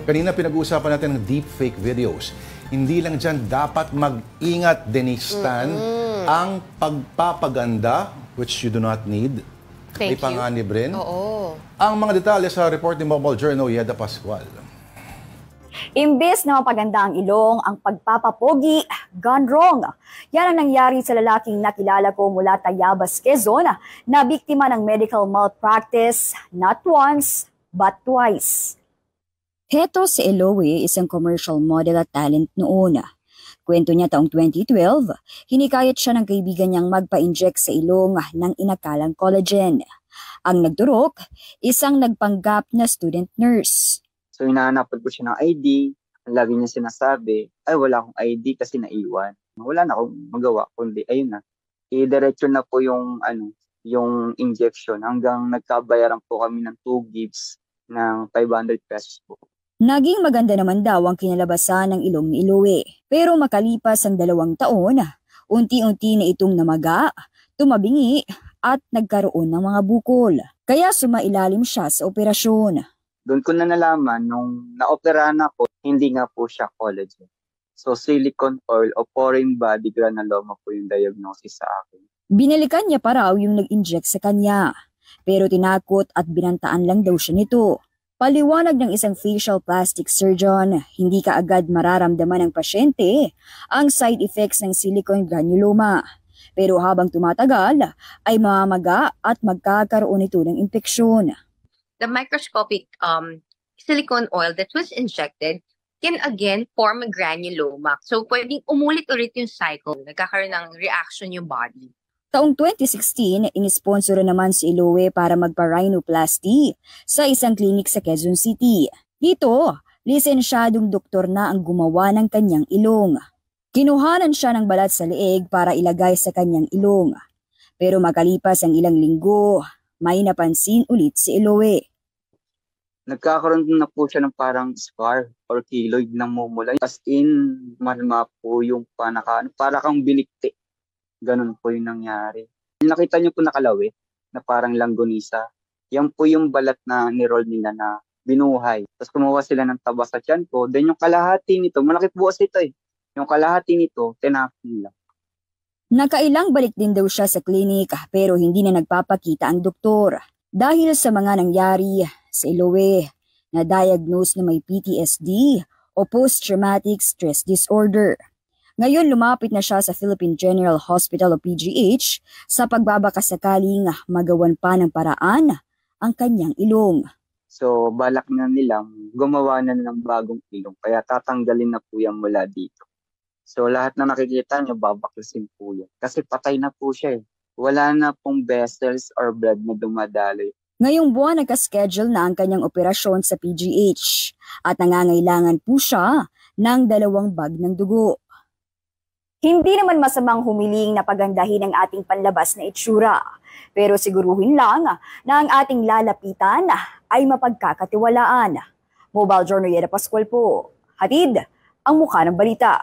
Kanina pinag-uusapan natin ng deepfake videos. Hindi lang dyan dapat mag-ingat, Denise Tan, ang pagpapaganda, which you do not need, ay panganib rin. Ang mga detalye sa report ni Mobile Journal, Yeda Pascual. Imbes na mapaganda ang ilong, ang pagpapapogi, gone wrong. Yan ang nangyari sa lalaking nakilala ko mula Tayabas, Quezon, na biktima ng medical malpractice not once, but twice. Heto si Eloy, isang commercial model at talent noon. Kwento niya taong 2012, hinikayat siya ng kaibigan niyang magpa-inject sa ilong ng inakalang collagen. Ang nagturok, isang nagpanggap na student nurse. So hinahanapan ko siya ng ID, ang lagi niya sinasabi, ay wala akong ID kasi naiwan. Wala na akong magawa, kundi ayun na. Diretso na po yung injection hanggang nagkabayaran po kami ng 2 gigs ng 500 pesos po. Naging maganda naman daw ang kinalabasan ng ilong ni Eloy. Pero makalipas ang 2 taon, unti-unti na itong namaga, tumabingi at nagkaroon ng mga bukol. Kaya sumailalim siya sa operasyon. Doon ko na nalaman nung na-operahan ako, hindi nga po siya collagen. So silicone oil o foreign body granuloma po yung diagnosis sa akin. Binalikan niya pa raw yung nag-inject sa kanya. Pero tinakot at binantaan lang daw siya nito. Paliwanag ng isang facial plastic surgeon, hindi kaagad mararamdaman ng pasyente ang side effects ng silicone granuloma. Pero habang tumatagal, ay mamamaga at magkakaroon ito ng impeksyon. The microscopic silicone oil that was injected can again form a granuloma. So, pwedeng umulit ulit yung cycle. Nagkakaroon ng reaction yung body. Taong 2016, inisponsor naman si Eloy para magpa-rhinoplasty sa isang klinik sa Quezon City. Dito, lisensyadong doktor na ang gumawa ng kanyang ilong. Kinuhanan siya ng balat sa leeg para ilagay sa kanyang ilong. Pero makalipas ang ilang linggo, may napansin ulit si Eloy. Nagkakaroon na po siya ng parang scar or keloid ng mumula. As in, malma po yung para kang binikti. Ganun po yung nangyari. Nakita niyo po nakalawit na parang langgonisa. Yan po yung balat na niroll nila na binuhay. Tapos kumuha sila ng taba sa tiyan ko. Then yung kalahati nito, malaki buwas ito eh. Yung kalahati nito, tinapin lang. Nakailang balik din daw siya sa klinik pero hindi na nagpapakita ang doktor. Dahil sa mga nangyari, si Eloy na-diagnose na may PTSD o Post-Traumatic Stress Disorder. Ngayon lumapit na siya sa Philippine General Hospital o PGH sa pagbabakasakaling magawan pa ng paraan ang kanyang ilong. So balak na nilang gumawa na ng bagong ilong kaya tatanggalin na po yan mula dito. So lahat na nakikita nyo, babaklasin po yan. Kasi patay na po siya eh. Wala na pong vessels or blood na dumadaloy. Ngayong buwan nagka-schedule na ang kanyang operasyon sa PGH at nangangailangan po siya ng 2 bag ng dugo. Hindi naman masamang humiling na pagandahin ang ating panlabas na itsura. Pero siguruhin lang na ang ating lalapitan ay mapagkakatiwalaan. Mobile Journal Yeda Pascual po. Hatid ang mukha ng balita.